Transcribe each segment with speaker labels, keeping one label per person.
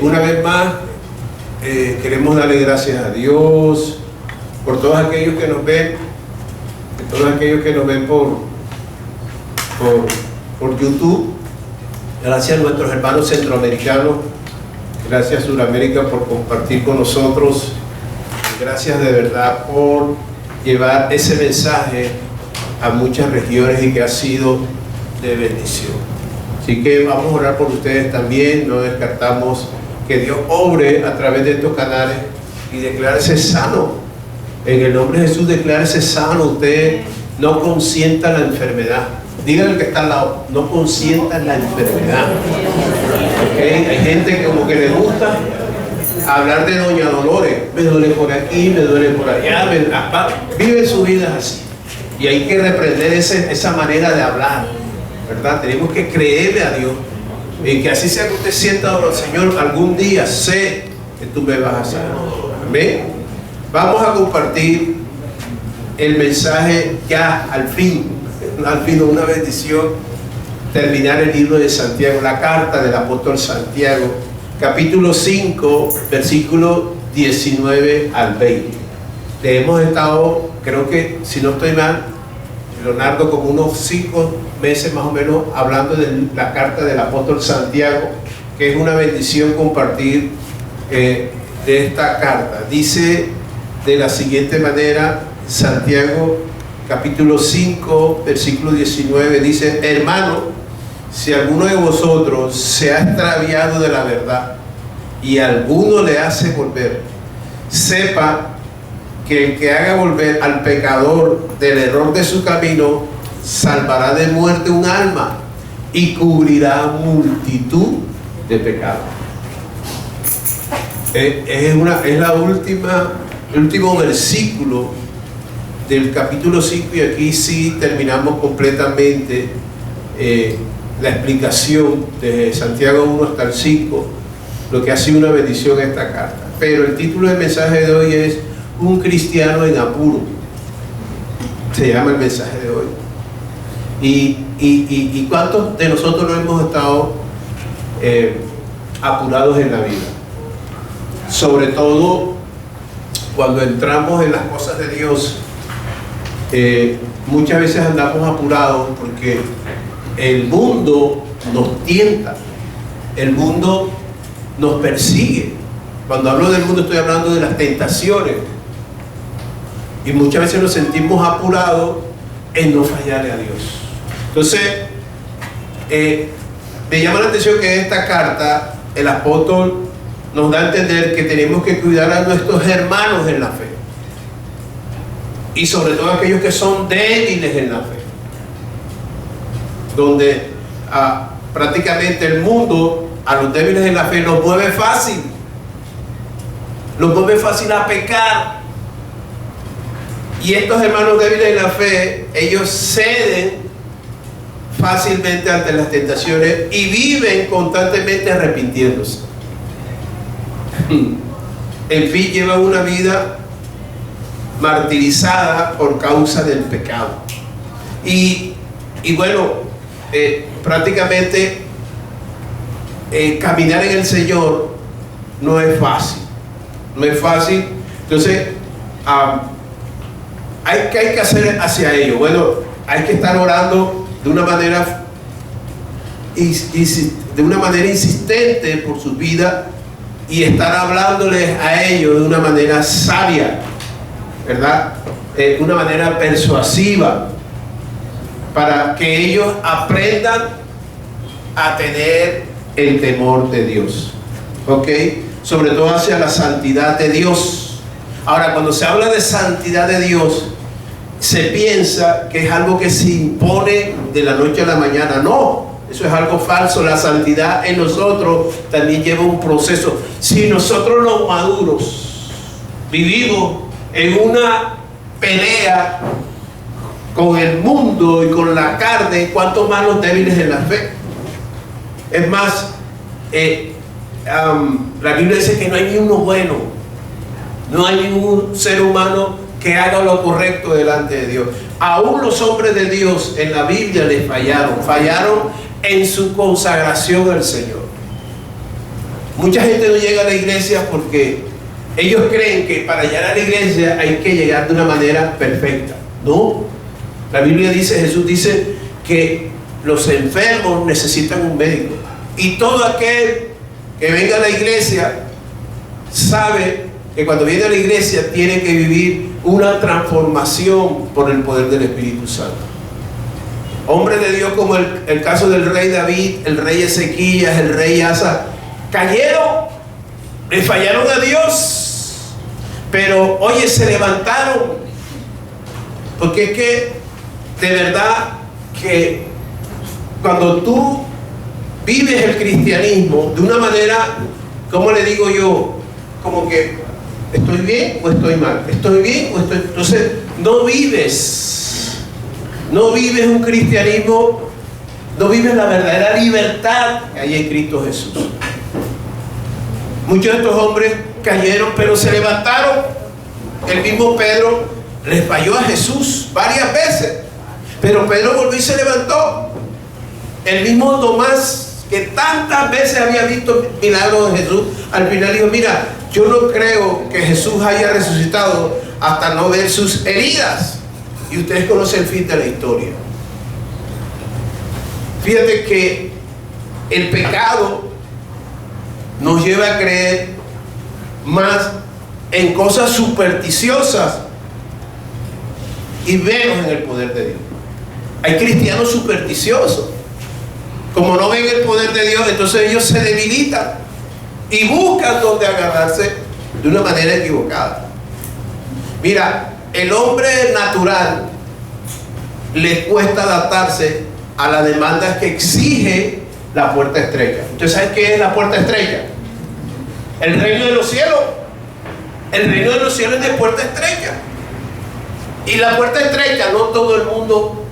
Speaker 1: Una vez más, queremos darle gracias a Dios por todos aquellos que nos ven, por YouTube. Gracias a nuestros hermanos centroamericanos, gracias a Sudamérica por compartir con nosotros. Gracias de verdad por llevar ese mensaje a muchas regiones y que ha sido de bendición. Así que vamos a orar por ustedes también. No descartamos que Dios obre a través de estos canales y declárese sano. En el nombre de Jesús, declárese sano. Usted no consienta la enfermedad. Dígale al que está al lado, no consienta la enfermedad. ¿Okay? Hay gente que como que le gusta hablar de Doña Dolores. Me duele por aquí, me duele por allá. Vive su vida así. Y hay que reprender esa manera de hablar, ¿verdad? Tenemos que creerle a Dios. Y que así sea que usted sienta, Señor, algún día sé que tú me vas a sanar. Amén. Vamos a compartir el mensaje ya al fin, una bendición, terminar el libro de Santiago, la carta del apóstol Santiago, capítulo 5, versículo 19 al 20. Le hemos estado, creo que, si no estoy mal, Leonardo, como unos 5 meses más o menos, hablando de la carta del apóstol Santiago, que es una bendición compartir de esta carta. Dice de la siguiente manera, Santiago capítulo 5, versículo 19, dice: hermano, si alguno de vosotros se ha extraviado de la verdad y alguno le hace volver, sepa que el que haga volver al pecador del error de su camino salvará de muerte un alma y cubrirá multitud de pecados. Es el último versículo del capítulo 5, y aquí sí terminamos completamente la explicación de Santiago 1 hasta el 5, lo que ha sido una bendición esta carta. Pero el título del mensaje de hoy es Un cristiano en apuro. Se llama el mensaje de hoy. ¿Y cuántos de nosotros no hemos estado apurados en la vida? Sobre todo cuando entramos en las cosas de Dios, muchas veces andamos apurados porque el mundo nos tienta, el mundo nos persigue. Cuando hablo del mundo estoy hablando de las tentaciones. Y muchas veces nos sentimos apurados en no fallarle a Dios. Entonces, me llama la atención que en esta carta el apóstol nos da a entender que tenemos que cuidar a nuestros hermanos en la fe. Y sobre todo aquellos que son débiles en la fe. Donde prácticamente el mundo a los débiles en la fe los mueve fácil. Los mueve fácil a pecar. Y estos hermanos débiles en la fe, ellos ceden fácilmente ante las tentaciones y viven constantemente arrepintiéndose. En fin, llevan una vida martirizada por causa del pecado. Y bueno, prácticamente caminar en el Señor no es fácil. No es fácil. Entonces, ¿qué hay que hacer hacia ello? Bueno, hay que estar orando de una manera insistente por su vida y estar hablándoles a ellos de una manera sabia, ¿verdad? De una manera persuasiva, para que ellos aprendan a tener el temor de Dios, ¿ok? Sobre todo hacia la santidad de Dios. Ahora, cuando se habla de santidad de Dios, se piensa que es algo que se impone de la noche a la mañana. No, eso es algo falso. La santidad en nosotros también lleva un proceso. Si nosotros los maduros vivimos en una pelea con el mundo y con la carne, ¿cuánto más los débiles en la fe? Es más, la Biblia dice que no hay ni uno bueno. No hay ningún ser humano que haga lo correcto delante de Dios. Aún los hombres de Dios en la Biblia les fallaron en su consagración al Señor. Mucha gente no llega a la iglesia porque ellos creen que para llegar a la iglesia hay que llegar de una manera perfecta. No, la Biblia dice, Jesús dice que los enfermos necesitan un médico, y todo aquel que venga a la iglesia sabe que cuando viene a la iglesia tiene que vivir una transformación por el poder del Espíritu Santo. Hombres de Dios como el caso del rey David, el rey Ezequías, el rey Asa, cayeron, le fallaron a Dios, pero oye, se levantaron, porque es que de verdad que cuando tú vives el cristianismo de una manera, ¿cómo le digo yo? Como que ¿estoy bien o estoy mal? ¿Estoy bien o estoy...? Entonces no vives un cristianismo, no vives la verdadera libertad que hay en Cristo Jesús. Muchos de estos hombres cayeron, pero se levantaron. El mismo Pedro les falló a Jesús varias veces, pero Pedro volvió y se levantó. El mismo Tomás, que tantas veces había visto milagros de Jesús, al final dijo, mira, yo no creo que Jesús haya resucitado hasta no ver sus heridas. Y ustedes conocen el fin de la historia. Fíjate que el pecado nos lleva a creer más en cosas supersticiosas y menos en el poder de Dios. Hay cristianos supersticiosos. Como no ven el poder de Dios, entonces ellos se debilitan y buscan donde agarrarse de una manera equivocada. Mira, el hombre natural le cuesta adaptarse a las demandas que exige la puerta estrecha. ¿Usted sabe qué es la puerta estrecha? El reino de los cielos. El reino de los cielos es de puerta estrecha. Y la puerta estrecha, no todo el mundo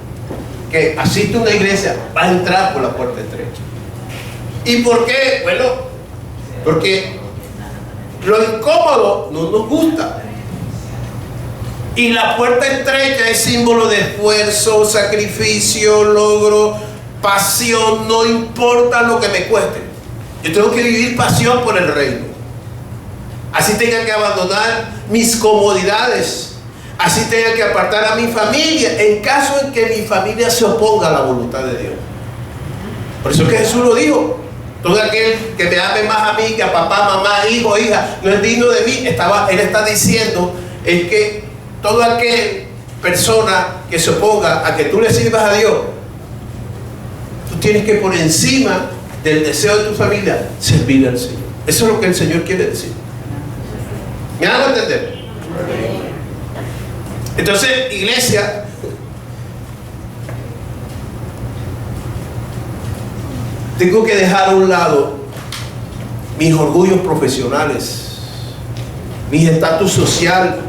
Speaker 1: que asiste a una iglesia va a entrar por la puerta estrecha. ¿Y por qué? Bueno, porque lo incómodo no nos gusta. Y la puerta estrecha es símbolo de esfuerzo, sacrificio, logro, pasión, no importa lo que me cueste. Yo tengo que vivir pasión por el reino. Así tenga que abandonar mis comodidades, así tenga que apartar a mi familia, en caso en que mi familia se oponga a la voluntad de Dios. Por eso es que Jesús lo dijo: todo aquel que me ame más a mí que a papá, mamá, hijo, hija, no es digno de mí. Él está diciendo es que toda aquella persona que se oponga a que tú le sirvas a Dios, tú tienes que, por encima del deseo de tu familia, servir al Señor. Eso es lo que el Señor quiere decir. ¿Me hago entender? Entonces, iglesia, tengo que dejar a un lado mis orgullos profesionales, mi estatus social.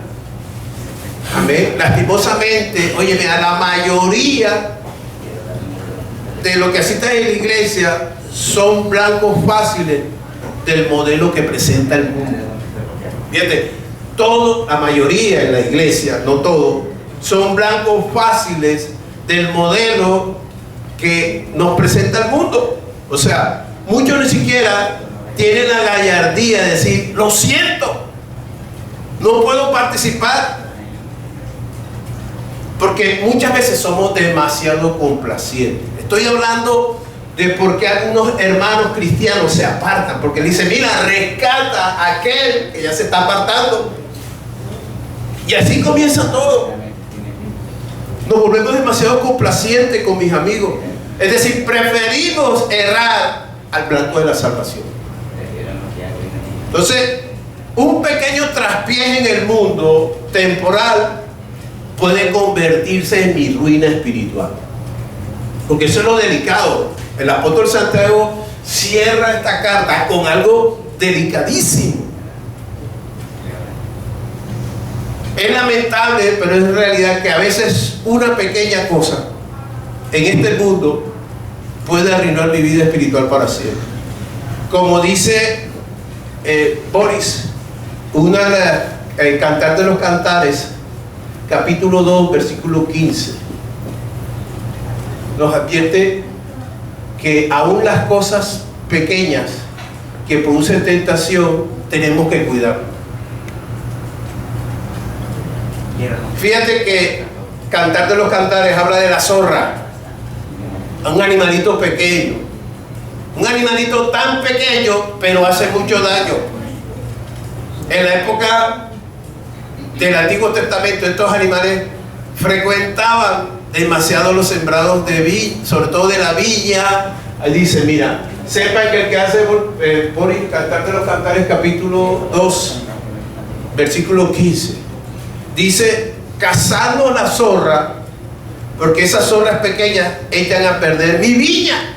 Speaker 1: Amén. Lastimosamente, óyeme, a la mayoría de los que asisten a la iglesia son blancos fáciles del modelo que presenta el mundo. Fíjate, la mayoría en la iglesia, no todos, son blancos fáciles del modelo que nos presenta el mundo. O sea, muchos ni siquiera tienen la gallardía de decir: lo siento, no puedo participar. Porque muchas veces somos demasiado complacientes. Estoy hablando de por qué algunos hermanos cristianos se apartan, porque le dicen: mira, rescata a aquel que ya se está apartando. Y así comienza todo. Nos volvemos demasiado complacientes con mis amigos. Es decir, preferimos errar al blanco de la salvación. Entonces, un pequeño traspié en el mundo temporal puede convertirse en mi ruina espiritual. Porque eso es lo delicado. El apóstol Santiago cierra esta carta con algo delicadísimo. Es lamentable, pero es realidad que a veces una pequeña cosa en este mundo puede arruinar mi vida espiritual para siempre. Como dice Boris, el Cantar de los Cantares, capítulo 2, versículo 15, nos advierte que aún las cosas pequeñas que produce tentación, tenemos que cuidarlo. Fíjate que Cantar de los Cantares habla de la zorra, un animalito pequeño, un animalito tan pequeño, pero hace mucho daño. En la época del Antiguo Testamento, estos animales frecuentaban demasiado los sembrados de viña, sobre todo de la viña. Ahí dice, mira, sepan que el que hace por Cantar de los Cantares, capítulo 2, versículo 15, dice: cazadlo la zorra, porque esas zorras pequeñas echan a perder mi viña.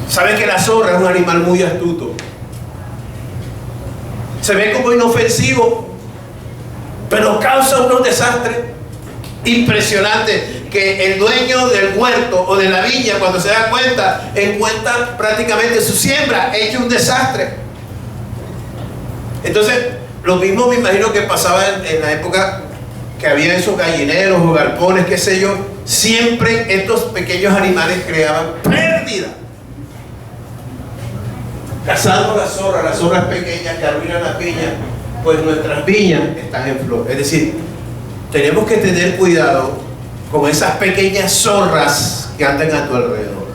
Speaker 1: ¿Sabes que la zorra es un animal muy astuto? Se ve como inofensivo, pero causa unos desastres impresionantes que el dueño del huerto o de la viña, cuando se da cuenta, encuentra prácticamente su siembra hecho un desastre. Entonces, lo mismo me imagino que pasaba en la época que había esos gallineros o galpones, qué sé yo. Siempre estos pequeños animales creaban pérdida. Cazando las zorras pequeñas que arruinan las viñas, pues nuestras viñas están en flor. Es decir, tenemos que tener cuidado con esas pequeñas zorras que andan a tu alrededor.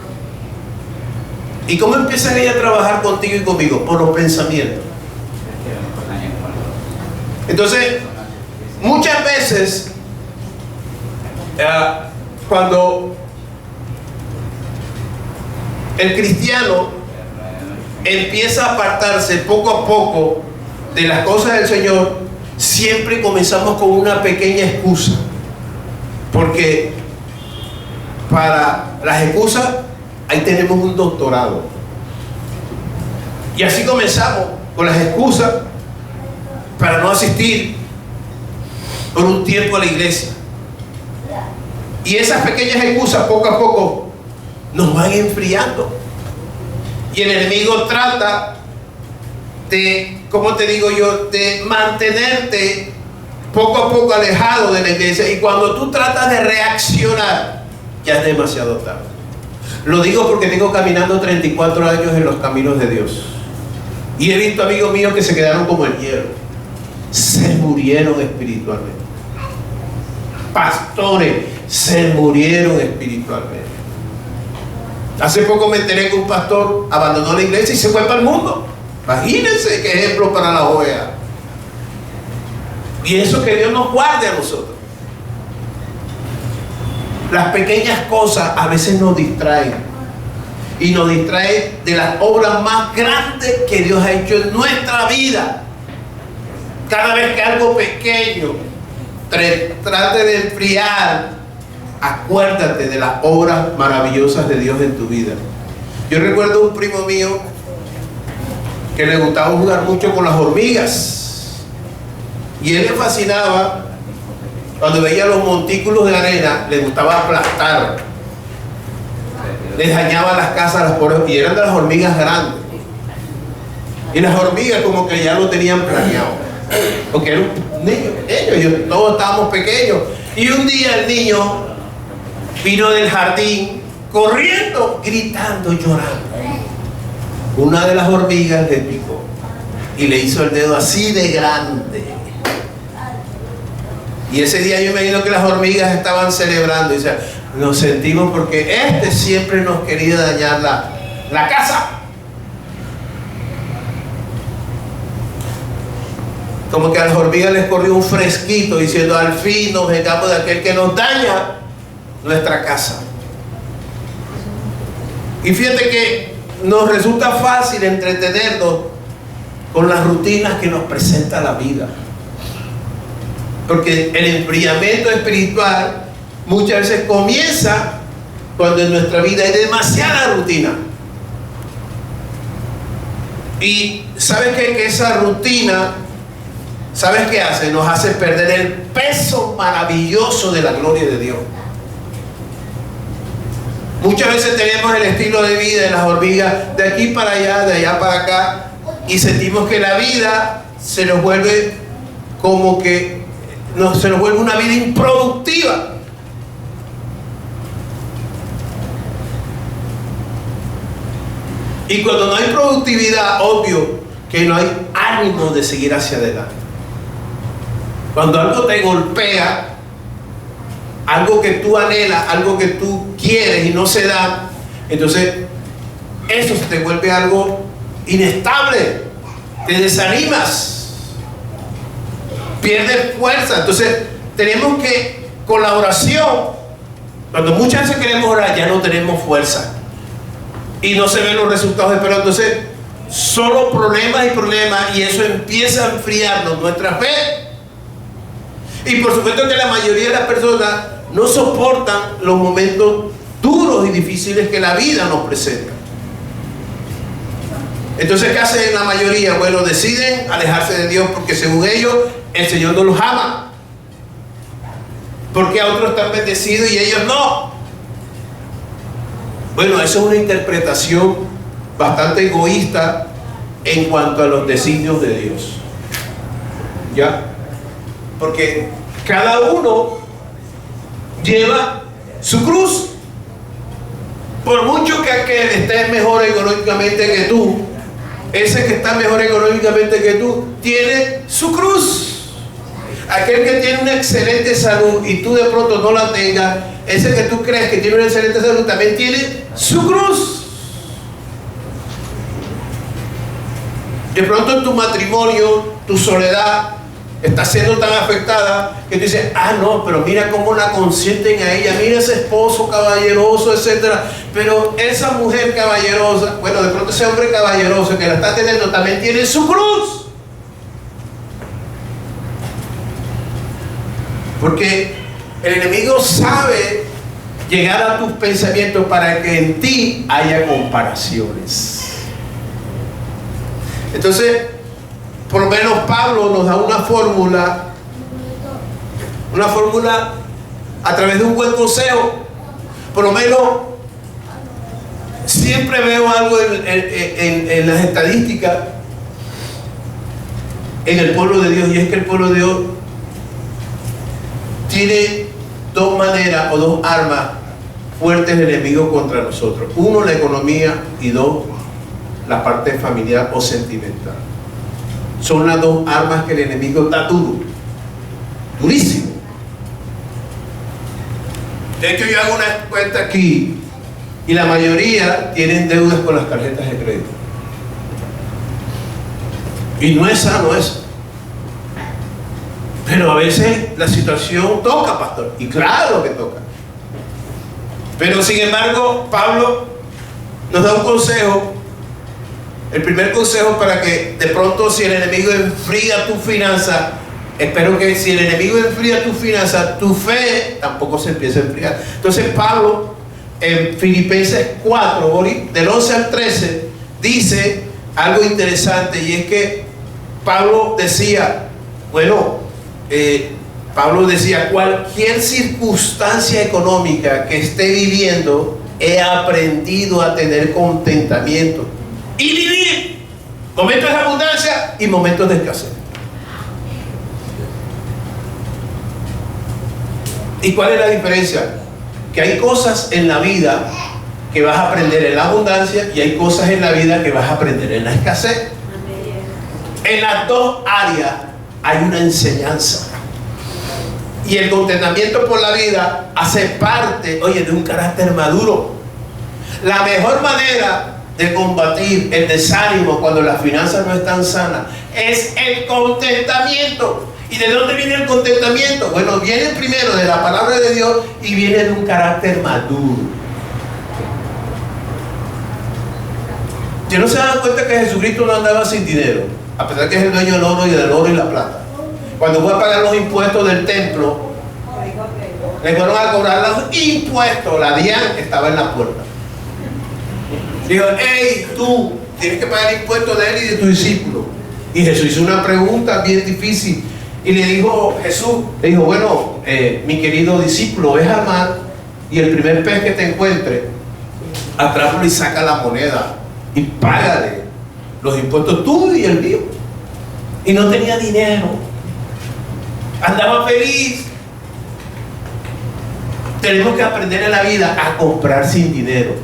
Speaker 1: ¿Y cómo empiezan ellas a trabajar contigo y conmigo? Por los pensamientos. Entonces, muchas veces, cuando el cristiano empieza a apartarse poco a poco de las cosas del Señor, siempre comenzamos con una pequeña excusa, porque para las excusas ahí tenemos un doctorado, y así comenzamos con las excusas para no asistir por un tiempo a la iglesia, y esas pequeñas excusas poco a poco nos van enfriando. Y el enemigo trata de, ¿cómo te digo yo?, de mantenerte poco a poco alejado de la iglesia. Y cuando tú tratas de reaccionar, ya es demasiado tarde. Lo digo porque tengo caminando 34 años en los caminos de Dios. Y he visto amigos míos que se quedaron como el hierro. Se murieron espiritualmente. Pastores se murieron espiritualmente. Hace poco me enteré que un pastor abandonó la iglesia y se fue para el mundo. Imagínense qué ejemplo para la OEA. Y eso, que Dios nos guarde a nosotros. Las pequeñas cosas a veces nos distraen, y nos distraen de las obras más grandes que Dios ha hecho en nuestra vida. Cada vez que algo pequeño trate de enfriar, acuérdate de las obras maravillosas de Dios en tu vida. Yo recuerdo un primo mío que le gustaba jugar mucho con las hormigas, y él le fascinaba cuando veía los montículos de arena, le gustaba aplastar, les dañaba las casas a las pobres, y eran de las hormigas grandes, y las hormigas como que ya lo tenían planeado, porque era un niño pequeño, todos estábamos pequeños. Y un día el niño vino del jardín corriendo, gritando, llorando. Una de las hormigas le picó y le hizo el dedo así de grande. Y ese día yo me imagino que las hormigas estaban celebrando y decían: nos sentimos porque este siempre nos quería dañar la casa. Como que a las hormigas les corrió un fresquito diciendo: al fin nos vengamos de aquel que nos daña nuestra casa. Y fíjate que nos resulta fácil entretenernos con las rutinas que nos presenta la vida, porque el enfriamiento espiritual muchas veces comienza cuando en nuestra vida hay demasiada rutina. Y ¿sabes qué? Que esa rutina, ¿sabes qué hace? Nos hace perder el peso maravilloso de la gloria de Dios. Muchas veces tenemos el estilo de vida de las hormigas, de aquí para allá, de allá para acá, y sentimos que la vida se nos vuelve como que se nos vuelve una vida improductiva. Y cuando no hay productividad, obvio que no hay ánimo de seguir hacia adelante. Cuando algo te golpea, algo que tú anhelas, algo que tú quieres y no se da, entonces eso se te vuelve algo inestable, te desanimas, pierdes fuerza. Entonces tenemos que, con la oración, cuando muchas veces queremos orar, ya no tenemos fuerza y no se ven los resultados esperados. Entonces solo problemas y problemas, y eso empieza a enfriarnos nuestra fe. Y por supuesto que la mayoría de las personas no soportan los momentos duros y difíciles que la vida nos presenta. Entonces, ¿qué hacen la mayoría? Bueno, deciden alejarse de Dios porque según ellos el Señor no los ama. Porque a otros están bendecidos y ellos no. Bueno, eso es una interpretación bastante egoísta en cuanto a los designios de Dios. ¿Ya? Porque cada uno lleva su cruz. Por mucho que aquel esté mejor económicamente que tú, ese que está mejor económicamente que tú tiene su cruz. Aquel que tiene una excelente salud y tú de pronto no la tengas, ese que tú crees que tiene una excelente salud también tiene su cruz. De pronto en tu matrimonio, tu soledad está siendo tan afectada que tú dices, no, pero mira cómo la consienten a ella, mira ese esposo caballeroso, etcétera. Pero esa mujer caballerosa, bueno, de pronto ese hombre caballeroso que la está teniendo también tiene su cruz. Porque el enemigo sabe llegar a tus pensamientos para que en ti haya comparaciones. Entonces, por lo menos Pablo nos da una fórmula a través de un buen consejo. Por lo menos siempre veo algo en las estadísticas en el pueblo de Dios, y es que el pueblo de Dios tiene dos maneras o dos armas fuertes de enemigo contra nosotros. Uno, la economía, y dos, la parte familiar o sentimental. Son las dos armas que el enemigo está duro, durísimo. De hecho, yo hago una cuenta aquí y la mayoría tienen deudas con las tarjetas de crédito. Y no es sano eso. Pero a veces la situación toca, pastor. Y claro que toca. Pero sin embargo, Pablo nos da un consejo. El primer consejo para que de pronto, si el enemigo enfría tu finanza, espero que si el enemigo enfría tu finanza, tu fe tampoco se empiece a enfriar. Entonces Pablo en Filipenses 4, del 11 al 13, dice algo interesante, y es que Pablo decía, cualquier circunstancia económica que esté viviendo, he aprendido a tener contentamiento y vivir momentos de abundancia y momentos de escasez. ¿Y cuál es la diferencia? Que hay cosas en la vida que vas a aprender en la abundancia y hay cosas en la vida que vas a aprender en la escasez. En las dos áreas hay una enseñanza. Y el contentamiento por la vida hace parte, de un carácter maduro. La mejor manera de combatir el desánimo cuando las finanzas no están sanas es el contentamiento. ¿Y de dónde viene el contentamiento? Bueno, viene primero de la palabra de Dios y viene de un carácter maduro. ¿Ya no se dan cuenta que Jesucristo no andaba sin dinero? A pesar que es el dueño del oro y la plata. Cuando fue a pagar los impuestos del templo, le fueron a cobrar los impuestos. La DIAN estaba en la puerta. Dijo, hey, tú tienes que pagar impuestos de él y de tu discípulo. Y Jesús hizo una pregunta bien difícil. Y le dijo, mi querido discípulo, ves al mar y el primer pez que te encuentre, atrápalo y saca la moneda y págale los impuestos tú y el mío. Y no tenía dinero, andaba feliz. Tenemos que aprender en la vida a comprar sin dinero.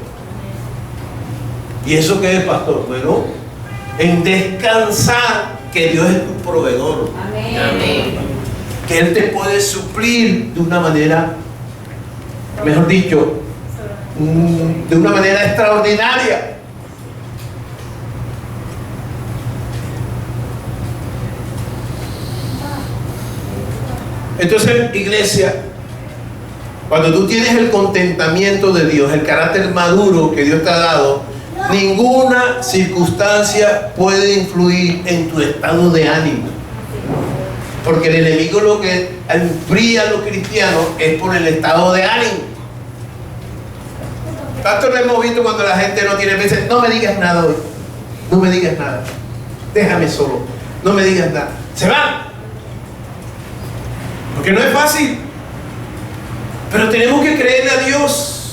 Speaker 1: ¿Y eso qué es, pastor? Bueno, en descansar que Dios es tu proveedor.
Speaker 2: Amén.
Speaker 3: Amén.
Speaker 1: Que Él te puede suplir de una manera, mejor dicho, de una manera extraordinaria. Entonces, iglesia, cuando tú tienes el contentamiento de Dios, el carácter maduro que Dios te ha dado, ninguna circunstancia puede influir en tu estado de ánimo. Porque el enemigo lo que enfría a los cristianos es por el estado de ánimo. Tanto lo hemos visto cuando la gente no tiene, dice, no me digas nada hoy, no me digas nada, déjame solo, no me digas nada. Se van. Porque no es fácil. Pero tenemos que creerle a Dios,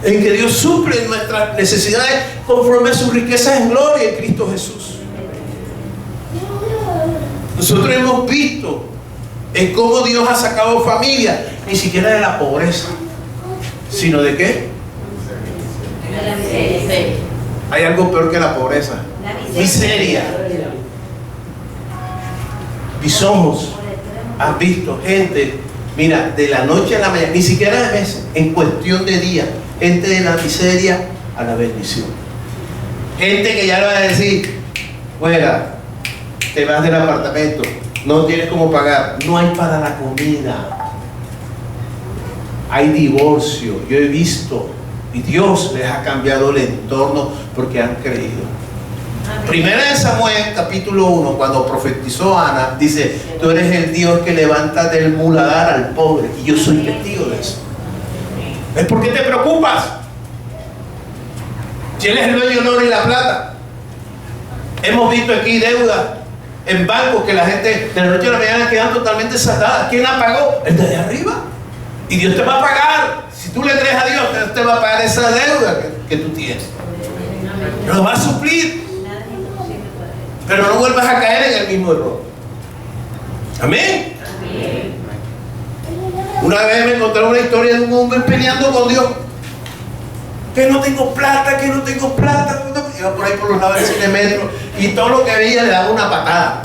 Speaker 1: en que Dios suple nuestras necesidades conforme a sus riquezas en gloria en Cristo Jesús. Nosotros hemos visto en cómo Dios ha sacado familia, ni siquiera de la pobreza, sino de qué. Hay algo peor que la pobreza: miseria. Mis ojos han visto gente, mira, de la noche a la mañana, ni siquiera de meses, en cuestión de días, gente de la miseria a la bendición. Gente que ya le va a decir, fuera, te vas del apartamento, no tienes cómo pagar, no hay para la comida, hay divorcio. Yo he visto, y Dios les ha cambiado el entorno porque han creído. Primera de Samuel, capítulo 1, cuando profetizó Ana, dice, tú eres el Dios que levanta del muladar al pobre, y yo soy testigo de eso. ¿Es por qué te preocupas? Si Él es el dueño del oro y la plata. Hemos visto aquí deudas en bancos que la gente de la noche a la mañana quedan totalmente saldadas. ¿Quién la pagó? El de arriba. Y Dios te va a pagar. Si tú le crees a Dios, Dios te va a pagar esa deuda que tú tienes. Lo va a suplir. Pero no vuelvas a caer en el mismo error. Amén. Una vez me encontré una historia de un hombre peleando con Dios. Que no tengo plata, que no tengo plata. Iba por ahí por los lados del Cinemetro y todo lo que veía le daba una patada.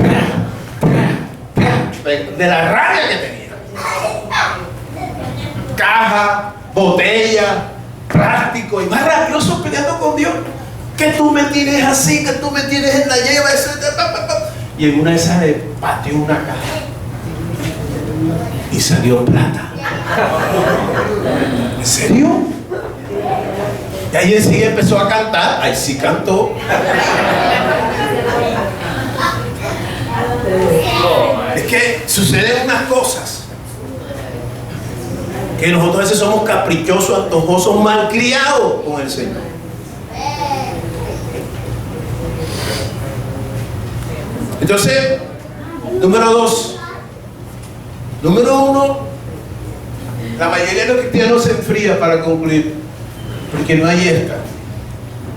Speaker 1: De la rabia que tenía. Caja, botella, plástico y más rabioso peleando con Dios. Que tú me tienes así, que tú me tienes en la lleva. Y en una de esas le pateó una caja y salió plata. ¿En serio? Y ahí enseguida empezó a cantar. Ahí sí cantó. Es que suceden unas cosas que nosotros a veces somos caprichosos, antojosos, malcriados con el Señor. Entonces, número 2. Número 1, la mayoría de los cristianos se enfría, para concluir, porque no hay esta.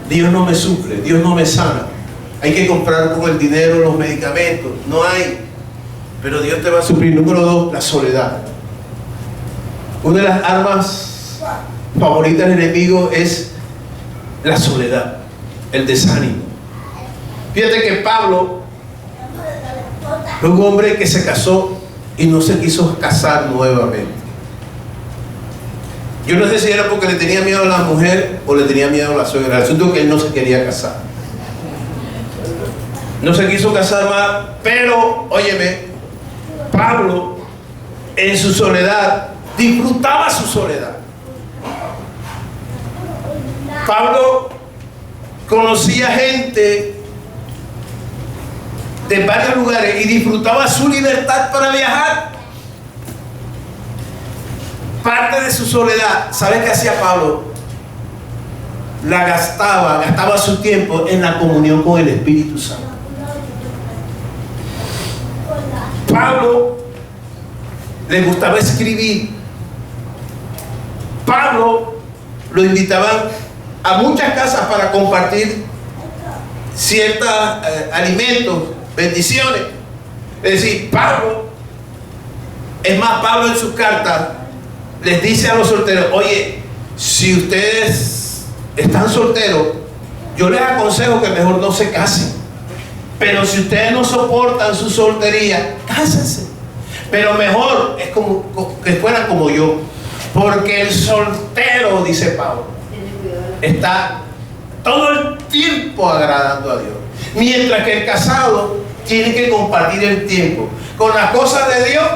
Speaker 1: Dios no me suple, Dios no me sana. Hay que comprar con el dinero los medicamentos. No hay. Pero Dios te va a suplir. Número 2, la soledad. Una de las armas favoritas del enemigo es la soledad, el desánimo. Fíjate que Pablo fue un hombre que se casó y no se quiso casar nuevamente. Yo no sé si era porque le tenía miedo a la mujer o le tenía miedo a la suegra. El asunto es que él no se quería casar. No se quiso casar más, pero, óyeme, Pablo en su soledad disfrutaba su soledad. Pablo conocía gente de varios lugares y disfrutaba su libertad para viajar. Parte de su soledad, ¿sabe qué hacía Pablo? La gastaba su tiempo en la comunión con el Espíritu Santo. Pablo le gustaba escribir. Pablo lo invitaban a muchas casas para compartir ciertos alimentos, bendiciones. Es decir, Pablo, es más, Pablo en sus cartas les dice a los solteros, oye, si ustedes están solteros, yo les aconsejo que mejor no se casen. Pero si ustedes no soportan su soltería, cásense. Pero mejor es como que fueran como yo. Porque el soltero, dice Pablo, está todo el tiempo agradando a Dios. Mientras que el casado tiene que compartir el tiempo con las cosas de Dios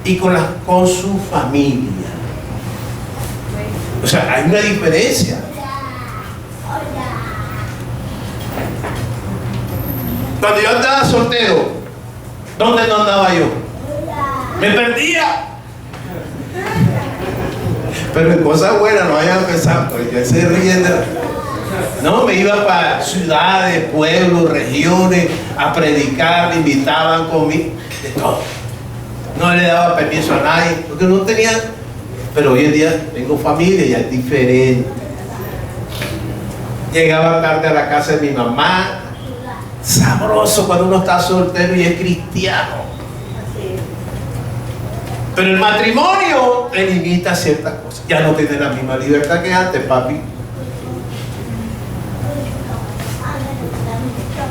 Speaker 1: y con su familia. O sea, hay una diferencia. Cuando yo andaba soltero, ¿dónde no andaba yo? Me perdía. Pero en cosas buenas no vayan a pensar, porque ya se ríen de no, me iba para ciudades, pueblos, regiones a predicar, me invitaban conmigo, de todo. No le daba permiso a nadie, porque no tenía. Pero hoy en día tengo familia y es diferente. Llegaba tarde a la casa de mi mamá. Sabroso cuando uno está soltero y es cristiano. Pero el matrimonio te limita a ciertas cosas. Ya no tiene la misma libertad que antes, papi.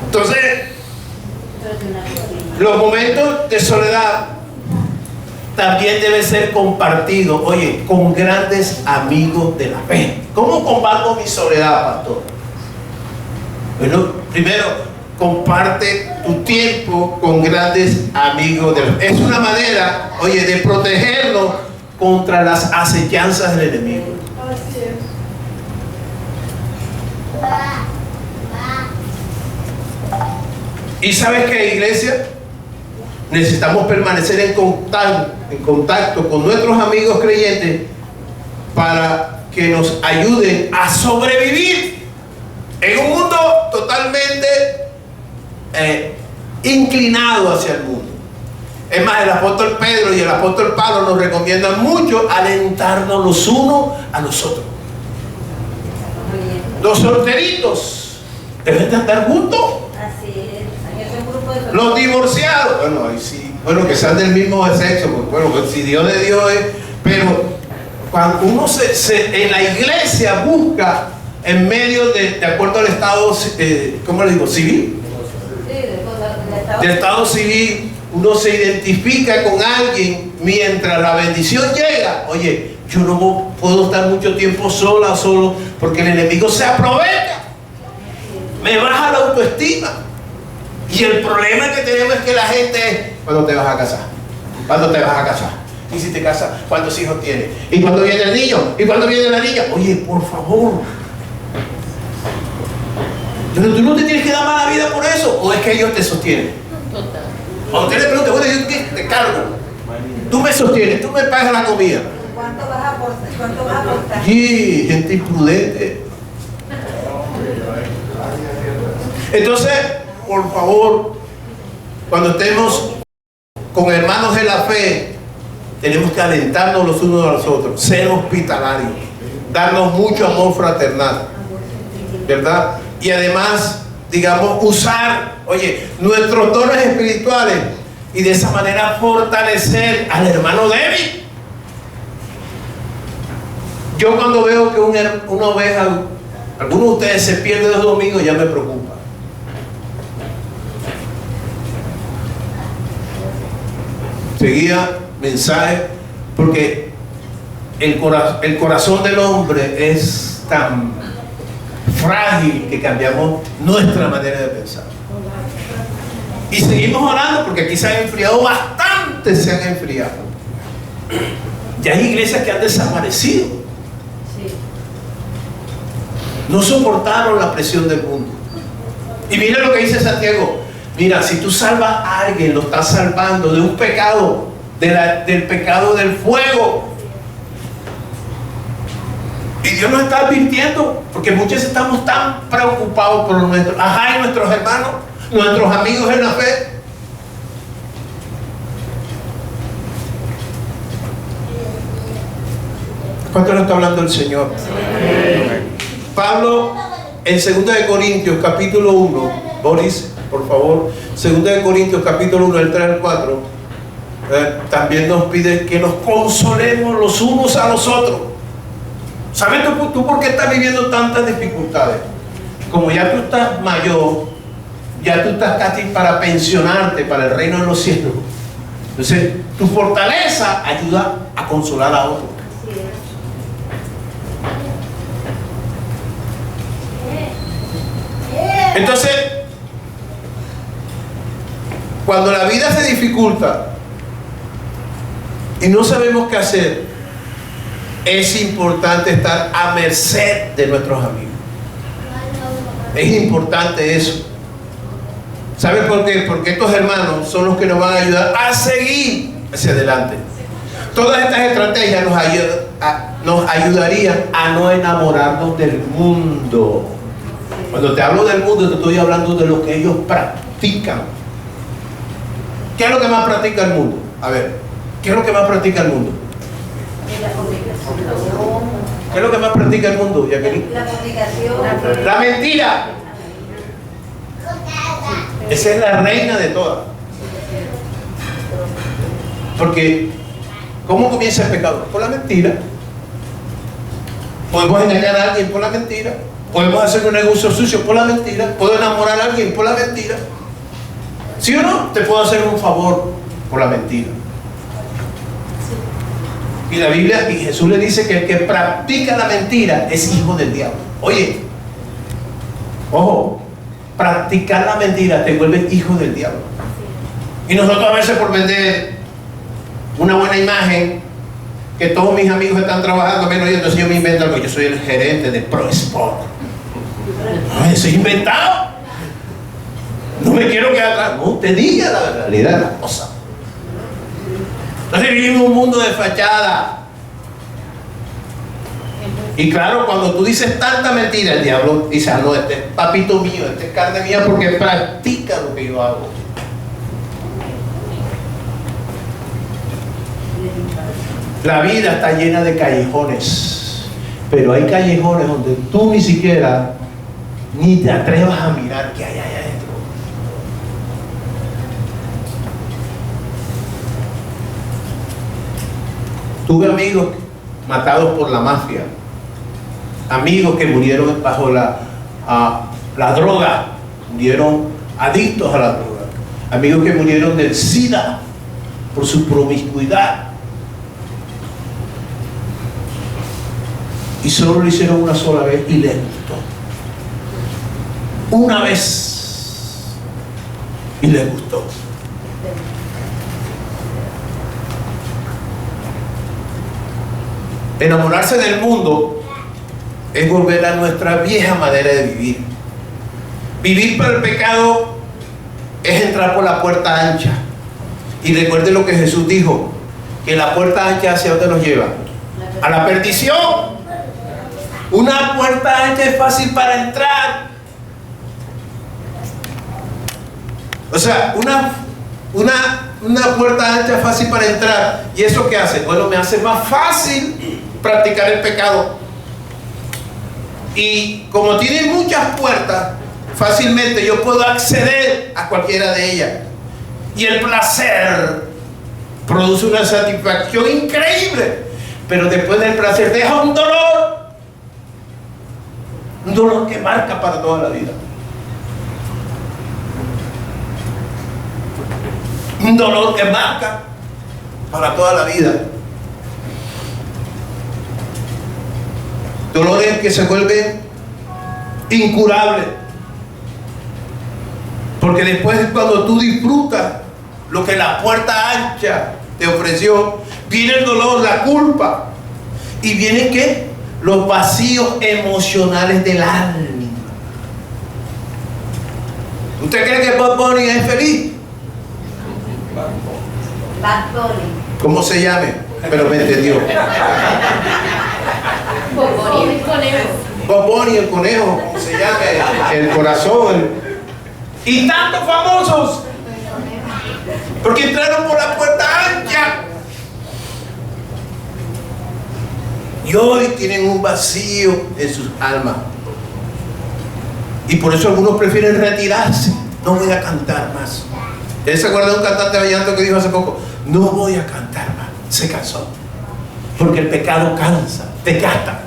Speaker 1: Entonces, los momentos de soledad también deben ser compartidos, oye, con grandes amigos de la fe. ¿Cómo combato mi soledad, pastor? Bueno, primero, comparte tu tiempo con grandes amigos de la fe. Es una manera, oye, de protegernos contra las acechanzas del enemigo. ¿Y sabes qué, iglesia? Necesitamos permanecer en contacto con nuestros amigos creyentes para que nos ayuden a sobrevivir en un mundo totalmente inclinado hacia el mundo. Es más, el apóstol Pedro y el apóstol Pablo nos recomiendan mucho alentarnos los unos a los otros. Los solteritos deben de andar juntos.
Speaker 2: Así es. Un grupo de
Speaker 1: Los divorciados, bueno, ahí sí, bueno, que sean del mismo sexo, pues, bueno, pues, si Dios de Dios es, pero cuando uno en la iglesia busca en medio de acuerdo al estado, ¿cómo le digo? Civil. Del estado civil, uno se identifica con alguien mientras la bendición llega. Oye, yo no puedo estar mucho tiempo sola o solo porque el enemigo se aprovecha, me baja la autoestima. Y el problema que tenemos es que la gente es: ¿cuándo te vas a casar? ¿Cuándo te vas a casar? Y si te casas, ¿cuántos hijos tienes? ¿Y cuándo viene el niño? ¿Y cuándo viene la niña? Oye, por favor, pero tú no te tienes que dar mala vida por eso, ¿o es que ellos te sostienen?
Speaker 2: Total.
Speaker 1: Cuando usted le pregunta, bueno, yo te cargo, tú me sostienes, tú me pagas la comida.
Speaker 2: ¿Cuánto vas a aportar? ¿Cuánto vas a aportar?
Speaker 1: Y gente imprudente. Entonces, por favor, cuando estemos con hermanos de la fe, tenemos que alentarnos los unos a los otros, ser hospitalarios, darnos mucho amor fraternal, ¿verdad? Y además, digamos, usar, oye, nuestros dones espirituales y de esa manera fortalecer al hermano débil. Yo cuando veo que una oveja, alguno de ustedes se pierde los domingos, ya me preocupa. Seguía mensaje, porque el corazón del hombre es tan frágil que cambiamos nuestra manera de pensar. Y seguimos orando porque aquí se han enfriado bastante, se han enfriado. Ya hay iglesias que han desaparecido. No soportaron la presión del mundo. Y mira lo que dice Santiago. Mira, si tú salvas a alguien, lo estás salvando de un pecado, del pecado del fuego. Y Dios nos está advirtiendo, porque muchos estamos tan preocupados por nuestros hermanos, nuestros amigos en la fe. ¿Cuánto le está hablando el Señor? Pablo, en 2 de Corintios, capítulo 1, Boris, por favor, 2 de Corintios, capítulo 1, del 3 al 4, también nos pide que nos consolemos los unos a los otros. ¿Sabes tú por qué estás viviendo tantas dificultades? como ya tú estás mayor, ya tú estás casi para pensionarte para el reino de los cielos. Entonces, tu fortaleza ayuda a consolar a otros.
Speaker 2: Así es.
Speaker 1: Entonces, cuando la vida se dificulta y no sabemos qué hacer, es importante estar a merced de nuestros amigos. Es importante eso. ¿Saben por qué? Porque estos hermanos son los que nos van a ayudar a seguir hacia adelante. Todas estas estrategias nos ayudarían a no enamorarnos del mundo. Cuando te hablo del mundo, te estoy hablando de lo que ellos practican. ¿Qué es lo que más practica el mundo? A ver, ¿qué es lo que más practica el mundo?
Speaker 2: La comunicación.
Speaker 1: ¿Qué es lo que más practica el mundo, Jacqueline?
Speaker 2: La comunicación.
Speaker 1: La mentira. Esa es la reina de todas. Porque, ¿cómo comienza el pecado? Por la mentira. Podemos engañar a alguien por la mentira. Podemos hacer un negocio sucio por la mentira. Puedo enamorar a alguien por la mentira. ¿Sí o no? Te puedo hacer un favor por la mentira. Y la Biblia, y Jesús le dice que el que practica la mentira es hijo del diablo. Oye, ojo, practicar la mentira te vuelve hijo del diablo. Y nosotros a veces por vender una buena imagen, que todos mis amigos están trabajando, menos yo, entonces yo me invento algo. Yo soy el gerente de Pro Sport. Ay, eso es inventado. No me quiero quedar atrás. No, te diga la realidad de la cosa. Entonces vivimos un mundo de fachada. Y claro, cuando tú dices tanta mentira, el diablo dice, ah, no, este es papito mío, este es carne mía porque practica lo que yo hago. La vida está llena de callejones, pero hay callejones donde tú ni siquiera ni te atrevas a mirar qué hay allá adentro. Tuve amigos matados por la mafia, amigos que murieron bajo la droga, murieron adictos a la droga, amigos que murieron del SIDA por su promiscuidad. Y solo lo hicieron una sola vez y les gustó. Una vez y les gustó. Enamorarse del mundo es volver a nuestra vieja manera de vivir. Vivir para el pecado es entrar por la puerta ancha. Y recuerde lo que Jesús dijo, que la puerta ancha ¿hacia dónde nos lleva? A la perdición. Una puerta ancha es fácil para entrar. O sea, una puerta ancha es fácil para entrar. ¿Y eso qué hace? Bueno, me hace más fácil practicar el pecado. Y como tiene muchas puertas, fácilmente yo puedo acceder a cualquiera de ellas. Y el placer produce una satisfacción increíble. Pero después del placer deja un dolor. Un dolor que marca para toda la vida. Un dolor que marca para toda la vida. Dolores que se vuelven incurables. Porque después, cuando tú disfrutas lo que la puerta ancha te ofreció, viene el dolor, la culpa. Y vienen ¿qué? Los vacíos emocionales del alma. ¿Usted cree que Bad Bunny es feliz?
Speaker 2: Bad Bunny.
Speaker 1: ¿Cómo se llame? Pero me entendió.
Speaker 2: Bob Bunny el conejo.
Speaker 1: Bob Bunny el conejo, ¿cómo se llame? El corazón. Y tantos famosos. Porque entraron por la puerta ancha. Y hoy tienen un vacío en sus almas. Y por eso algunos prefieren retirarse. No voy a cantar más. ¿Ustedes se acuerdan de un cantante vallenato que dijo hace poco? No voy a cantar más. Se cansó. Porque el pecado cansa, te gasta.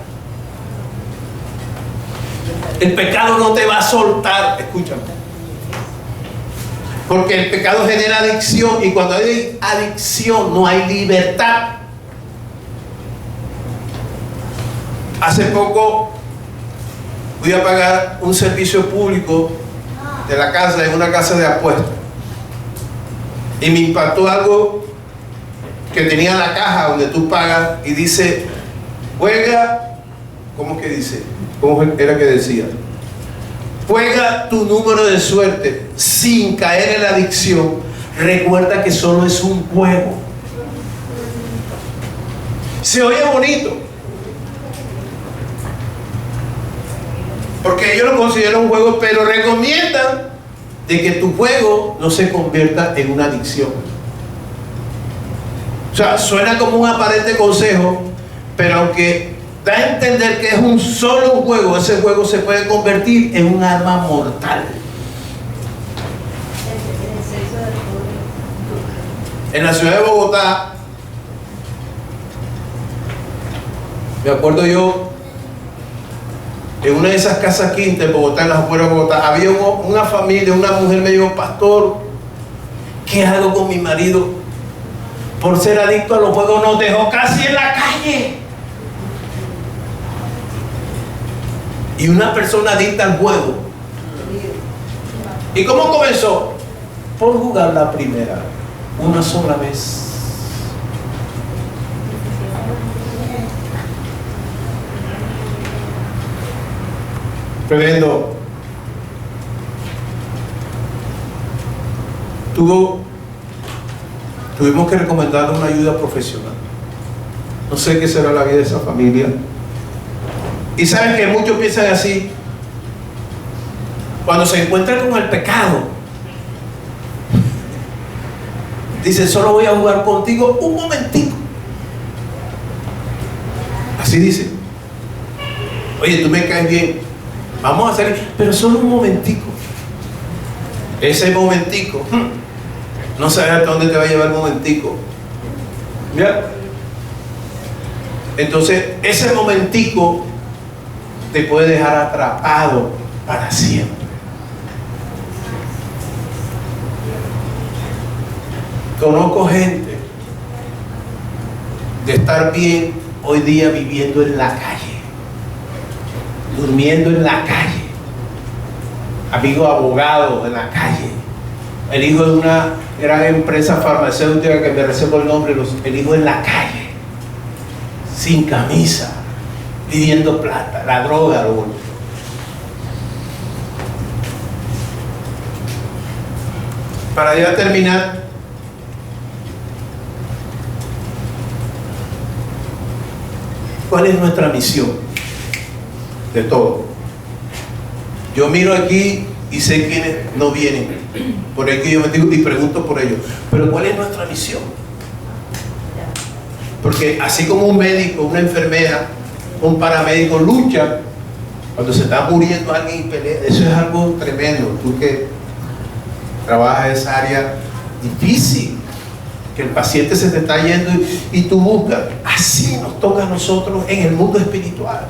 Speaker 1: El pecado no te va a soltar, escúchame. Porque el pecado genera adicción, y cuando hay adicción no hay libertad. Hace poco fui a pagar un servicio público de la casa, en una casa de apuestas, y me impactó algo que tenía la caja donde tú pagas y dice: juega, ¿cómo que dice? ¿Cómo era que decía? Juega tu número de suerte sin caer en la adicción. Recuerda que solo es un juego. Se oye bonito, porque ellos lo consideran un juego, pero recomiendan de que tu juego no se convierta en una adicción. O sea, suena como un aparente consejo, pero aunque da a entender que es un solo juego, ese juego se puede convertir en un arma mortal. En la ciudad de Bogotá, me acuerdo yo, en una de esas casas quintas en Bogotá, en las afueras de Bogotá, había una familia, una mujer me dijo: pastor, ¿qué hago con mi marido? Por ser adicto a los juegos nos dejó casi en la calle. Y una persona adicta al juego. ¿Y cómo comenzó? Por jugar la primera, una sola vez. Tremendo. Tuvimos que recomendarle una ayuda profesional. No sé qué será la vida de esa familia. Y saben que muchos piensan así. Cuando se encuentran con el pecado, dicen: solo voy a jugar contigo un momentito. Así dicen: oye, tú me caes bien, vamos a hacer, pero solo un momentico. Ese momentico, no sabes hasta dónde te va a llevar el momentico. ¿Ya? Entonces, ese momentico te puede dejar atrapado para siempre. Conozco gente de estar bien hoy día viviendo en la calle, durmiendo en la calle, amigo abogado en la calle, el hijo de una gran empresa farmacéutica que me reservo el nombre, el hijo en la calle, sin camisa, pidiendo plata, la droga lo volvió. Para ya terminar, ¿cuál es nuestra misión de todo? Yo miro aquí y sé quiénes no vienen, por ahí que yo me digo y pregunto por ellos, pero ¿cuál es nuestra misión? Porque así como un médico, una enfermera, un paramédico lucha cuando se está muriendo alguien y pelea, eso es algo tremendo. Tú que trabajas en esa área difícil, que el paciente se te está yendo y tú buscas. Así nos toca a nosotros en el mundo espiritual.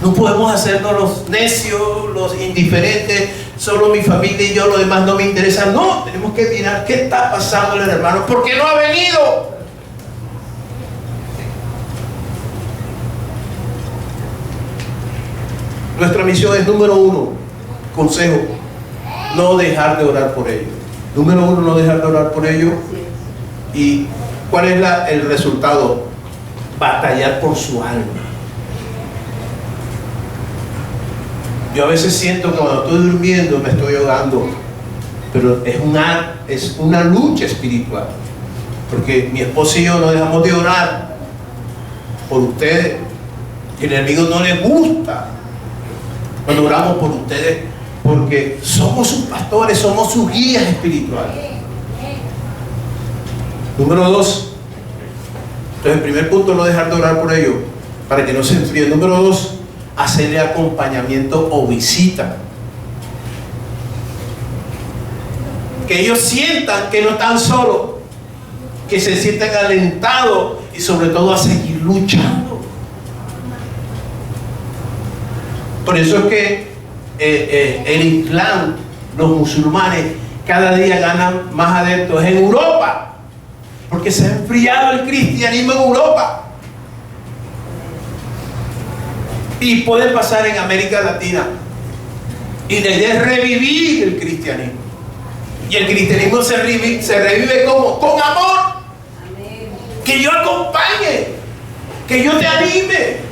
Speaker 1: No podemos hacernos los necios, los indiferentes, solo mi familia y yo, lo demás no me interesa. No, tenemos que mirar qué está pasando el hermano, porque no ha venido. Nuestra misión es, número uno, consejo, no dejar de orar por ellos. Número uno, no dejar de orar por ellos. ¿Y cuál es el resultado? Batallar por su alma. Yo a veces siento que cuando estoy durmiendo me estoy ahogando, pero es una lucha espiritual, porque mi esposo y yo no dejamos de orar por ustedes, y el enemigo no le gusta cuando oramos por ustedes, porque somos sus pastores, somos sus guías espirituales. Número dos, entonces el primer punto, no dejar de orar por ellos para que no se enfríen. Número dos, hacerle acompañamiento o visita, que ellos sientan que no están solos, que se sientan alentados y sobre todo a seguir luchando. Por eso es que el Islam, los musulmanes, cada día ganan más adeptos en Europa, porque se ha enfriado el cristianismo en Europa. Y puede pasar en América Latina. Y la idea es revivir el cristianismo. Y el cristianismo se revive ¿cómo? Con amor. Que yo acompañe, que yo te anime.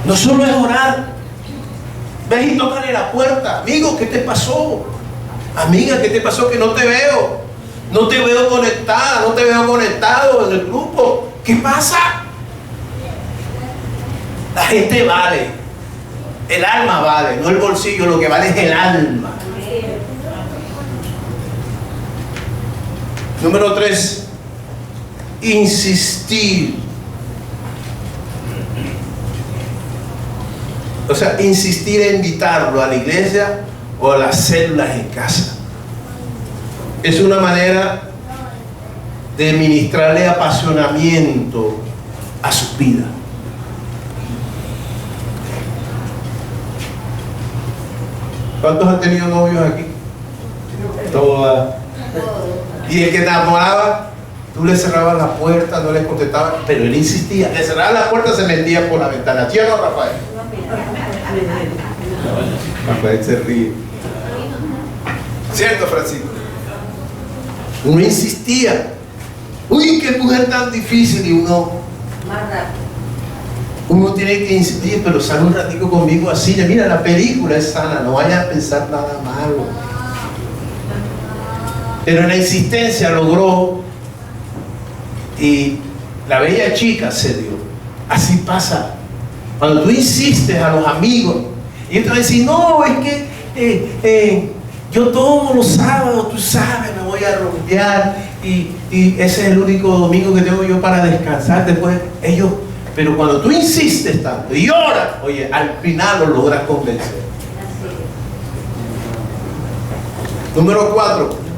Speaker 1: No solo es orar. Ves y tócale la puerta. Amigo, ¿qué te pasó? Amiga, ¿qué te pasó? Que no te veo. No te veo conectada, no te veo conectado en el grupo. ¿Qué pasa? La gente vale. El alma vale, no el bolsillo, lo que vale es el alma. Número 3, insistir. O sea, insistir en invitarlo a la iglesia o a las células en casa. Es una manera de ministrarle apasionamiento a su vida. ¿Cuántos han tenido novios aquí? Todas. Y el que te enamoraba, tú le cerrabas la puerta, no le contestabas, pero él insistía. Le cerraba la puerta, se metía por la ventana. ¿Sí o no, Rafael? Rafael se ríe. ¿Cierto, Francisco? Uno insistía. Uy, qué mujer tan difícil. Y uno tiene que insistir, pero sale un ratico conmigo así. Mira, la película es sana, no vayas a pensar nada malo. Pero en la insistencia logró, y la bella chica se dio. Así pasa. Cuando tú insistes a los amigos, y ellos te van a decir, no, es que yo todos los sábados, tú sabes, me voy a rumbear, y ese es el único domingo que tengo yo para descansar. Después ellos, pero cuando tú insistes tanto y oras, oye, al final lo logras convencer. Número 4.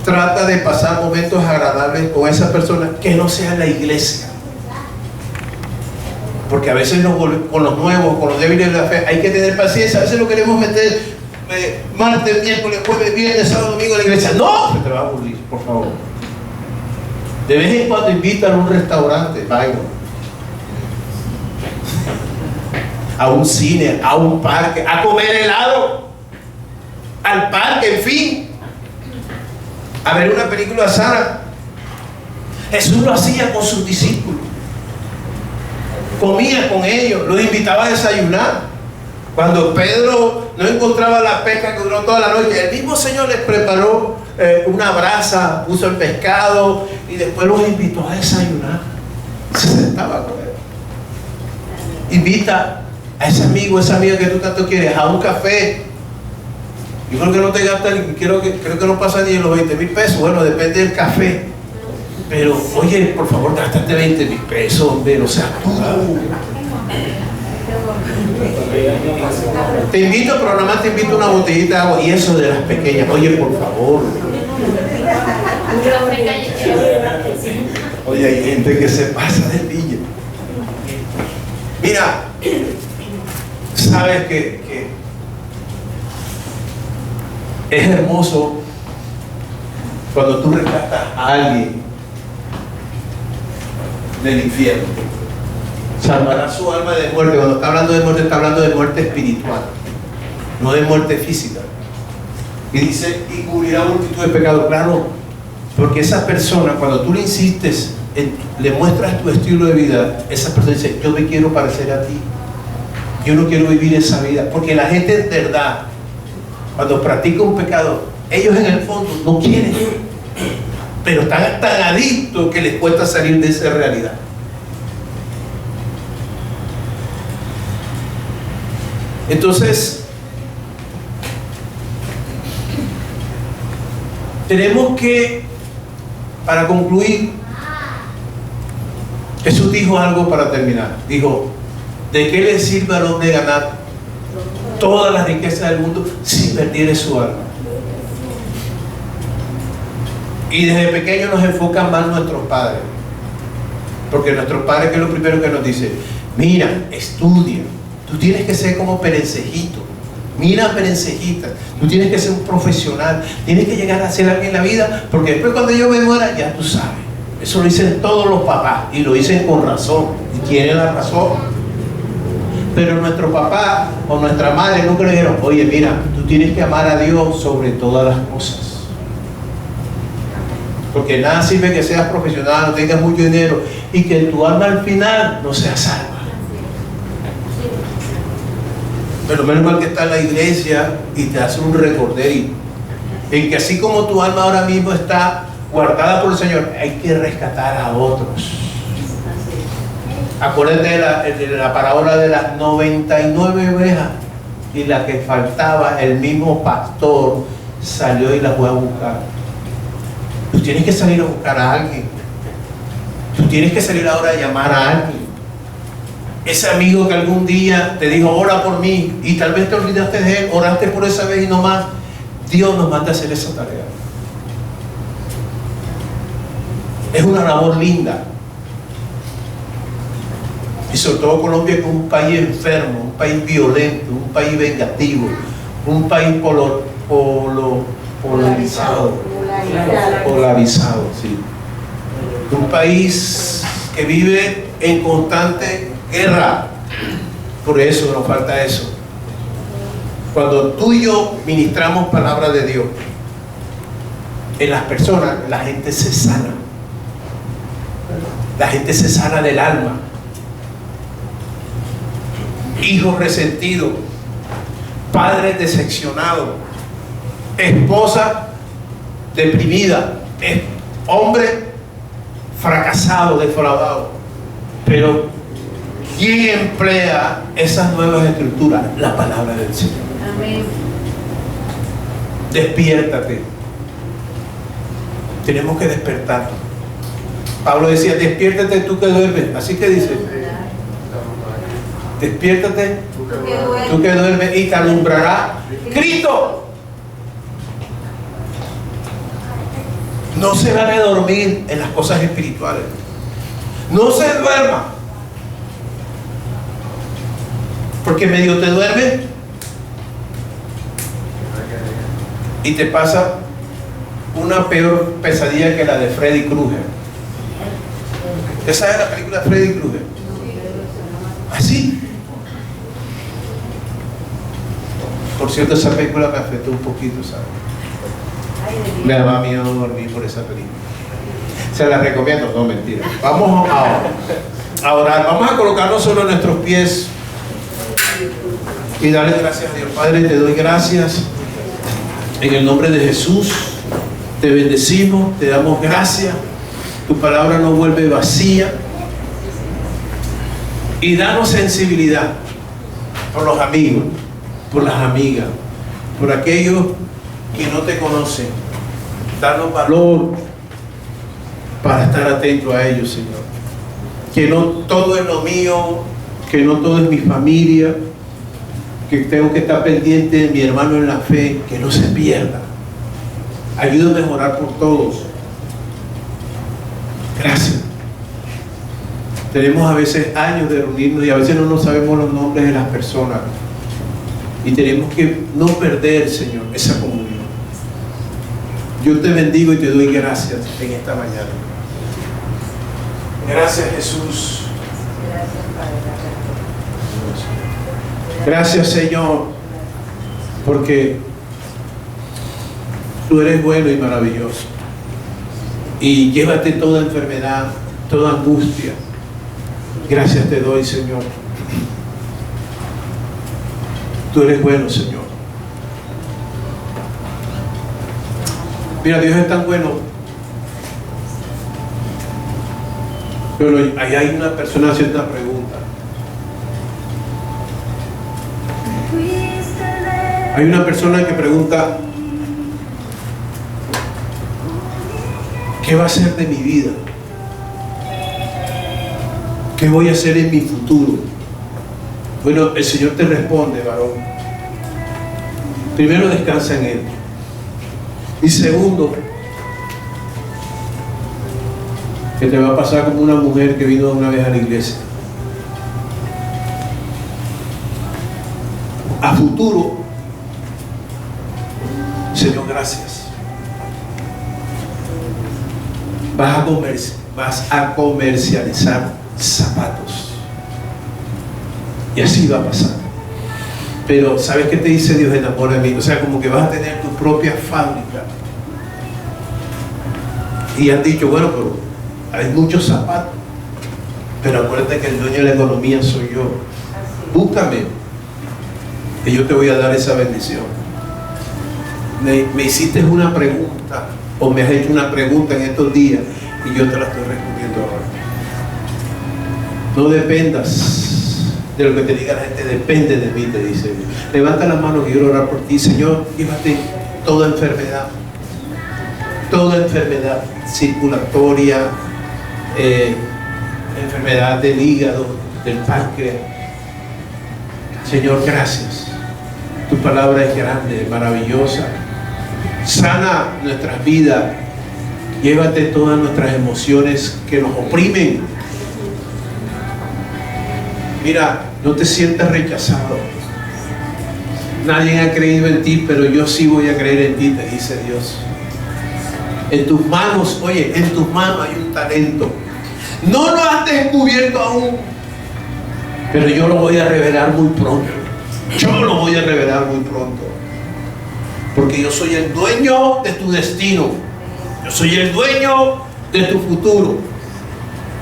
Speaker 1: Trata de pasar momentos agradables con esa persona que no sea la iglesia. Porque a veces con los nuevos, con los débiles de la fe, hay que tener paciencia. A veces lo queremos meter martes, miércoles, jueves, viernes, sábado, domingo a la iglesia. ¡No! Se te va a aburrir, por favor. De vez en cuando invitan a un restaurante, vaya. A un cine, a un parque, a comer helado, al parque, en fin. A ver una película sana. Jesús lo hacía con sus discípulos. Comía con ellos, los invitaba a desayunar. Cuando Pedro no encontraba la pesca que duró toda la noche, el mismo Señor les preparó una brasa, puso el pescado y después los invitó a desayunar. Se sentaba con él. Invita a ese amigo, esa amiga que tú tanto quieres, a un café. Yo creo que no te gastan, creo que no pasa ni en los 20,000 pesos. Bueno, depende del café. Pero, oye, por favor, gástate 20,000 pesos, hombre, o sea, tú. Te invito, pero nada más te invito a una botellita de agua, y eso de las pequeñas. Oye, por favor. Oye, hay gente que se pasa de pilla. Mira, sabes que es hermoso cuando tú rescatas a alguien del infierno. Salvará su alma de muerte. Cuando está hablando de muerte, está hablando de muerte espiritual, no de muerte física. Y dice, y cubrirá multitud de pecados. Claro, porque esa persona, cuando tú le insistes, le muestras tu estilo de vida, esa persona dice, yo me quiero parecer a ti, yo no quiero vivir esa vida. Porque la gente en verdad, cuando practica un pecado, ellos en el fondo no quieren, pero están tan adictos que les cuesta salir de esa realidad. Entonces, tenemos que, para concluir, Jesús dijo algo para terminar. Dijo, ¿de qué le sirve al hombre ganar toda la riqueza del mundo si perdiere su alma? Y desde pequeños nos enfocan mal nuestros padres. Porque nuestro padre, ¿qué es lo primero que nos dice? Mira, estudia. Tú tienes que ser como Perencejito. Mira, Perencejita, tú tienes que ser un profesional. Tienes que llegar a ser alguien en la vida, porque después cuando yo me muera, ya tú sabes. Eso lo dicen todos los papás y lo dicen con razón. Y tienen la razón. Pero nuestro papá o nuestra madre nunca le dijeron, oye, mira, tú tienes que amar a Dios sobre todas las cosas. Porque nada sirve que seas profesional, no tengas mucho dinero y que tu alma al final no sea salva. Pero menos mal que está en la iglesia y te hace un recorderio en que así como tu alma ahora mismo está guardada por el Señor, hay que rescatar a otros. Acuérdate de la parábola de las 99 ovejas y la que faltaba, el mismo pastor salió y la fue a buscar. Tú tienes que salir a buscar a alguien. Tú tienes que salir ahora a llamar a alguien. Ese amigo que algún día te dijo, ora por mí, y tal vez te olvidaste de él, oraste por esa vez y no más. Dios nos manda a hacer esa tarea. Es una labor linda. Y sobre todo Colombia, que es un país enfermo, un país violento, un país vengativo, un país polarizado, sí. Un país que vive en constante guerra. Por eso nos falta eso. Cuando tú y yo ministramos palabra de Dios en las personas, la gente se sana. La gente se sana del alma. Hijos resentidos, padres decepcionados, esposa deprimida, hombre fracasado, defraudado. Pero ¿quién emplea esas nuevas estructuras? La palabra del Señor.
Speaker 2: Amén.
Speaker 1: Despiértate. Tenemos que despertar. Pablo decía, despiértate tú que duermes. Así que dice, despiértate tú que duermes y te alumbrará Cristo. No se van a dormir en las cosas espirituales. No se duerma. Porque medio te duermes y te pasa una peor pesadilla que la de Freddy Krueger. ¿Esa es la película de Freddy Krueger? ¿Así? Por cierto, esa película me afectó un poquito, ¿sabes? Me daba miedo dormir por esa película. Se la recomiendo, no, mentira. Vamos a orar. Vamos a colocarnos sobre nuestros pies y darle gracias a Dios. Padre, te doy gracias en el nombre de Jesús. Te bendecimos, te damos gracias. Tu palabra no vuelve vacía. Y danos sensibilidad por los amigos, por las amigas, por aquellos que no te conocen. Danos valor para estar atento a ellos, Señor. Que no todo es lo mío, que no todo es mi familia, que tengo que estar pendiente de mi hermano en la fe, que no se pierda. Ayúdame a orar por todos. Gracias. Tenemos a veces años de reunirnos y a veces no sabemos los nombres de las personas. Y tenemos que no perder, Señor, esa comunión. Yo te bendigo y te doy gracias en esta mañana. Gracias, Jesús. Gracias, Señor, porque tú eres bueno y maravilloso. Y llévate toda enfermedad, toda angustia. Gracias te doy, Señor. Tú eres bueno, Señor. Mira, Dios es tan bueno. Pero ahí hay una persona haciendo una pregunta. Hay una persona que pregunta, ¿qué va a ser de mi vida? ¿Qué voy a hacer en mi futuro? Bueno, el Señor te responde, varón. Primero, descansa en Él. Y segundo, que te va a pasar como una mujer que vino una vez a la iglesia. A futuro, Señor, gracias. Vas a comercializar zapatos. Y así va a pasar. Pero ¿sabes qué te dice Dios? Enamora de mí. O sea, como que vas a tener tu propia fábrica. Y han dicho, bueno, pero hay muchos zapatos. Pero acuérdate que el dueño de la economía soy yo. Búscame, que yo te voy a dar esa bendición. Me hiciste una pregunta, o me has hecho una pregunta en estos días, y yo te la estoy respondiendo ahora. No dependas de lo que te diga la gente, depende de mí, te dice Dios. Levanta la mano, que quiero orar por ti. Señor, llévate toda enfermedad circulatoria, enfermedad del hígado, del páncreas. Señor, gracias. Tu palabra es grande, maravillosa. Sana nuestras vidas. Llévate todas nuestras emociones que nos oprimen. Mira, no te sientas rechazado. Nadie ha creído en ti, pero yo sí voy a creer en ti, te dice Dios. En tus manos, oye, en tus manos hay un talento. No lo has descubierto aún, pero yo lo voy a revelar muy pronto. Yo lo voy a revelar muy pronto. Porque yo soy el dueño de tu destino. Yo soy el dueño de tu futuro.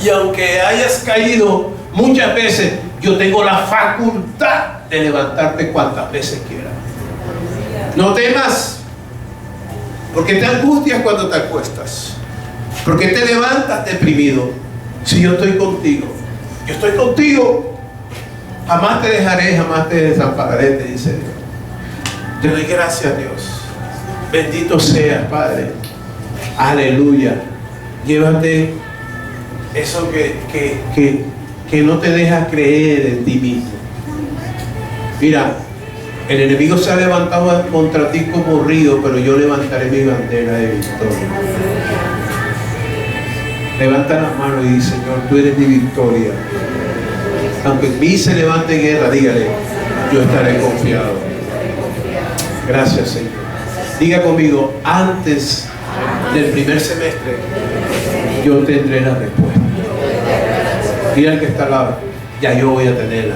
Speaker 1: Y aunque hayas caído muchas veces, yo tengo la facultad de levantarte cuantas veces quieras. No temas. Porque te angustias cuando te acuestas. Porque te levantas deprimido. Si yo estoy contigo. Yo estoy contigo. Jamás te dejaré, jamás te desampararé, te dice Dios. Te doy gracias, Dios. Bendito seas, Padre. Aleluya. Llévate eso que no te deja creer en ti mismo. Mira, el enemigo se ha levantado contra ti como río, pero yo levantaré mi bandera de victoria. Levanta las manos y dice, Señor, tú eres mi victoria. Aunque en mí se levante guerra, dígale, yo estaré confiado. Gracias, Señor. Diga conmigo, antes del primer semestre, yo tendré la respuesta. Mira el que está al lado, ya yo voy a tenerla.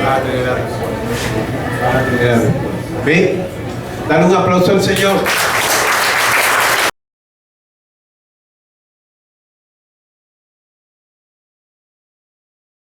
Speaker 1: Vas a tener la respuesta. ¿Ven? Dale un aplauso al Señor.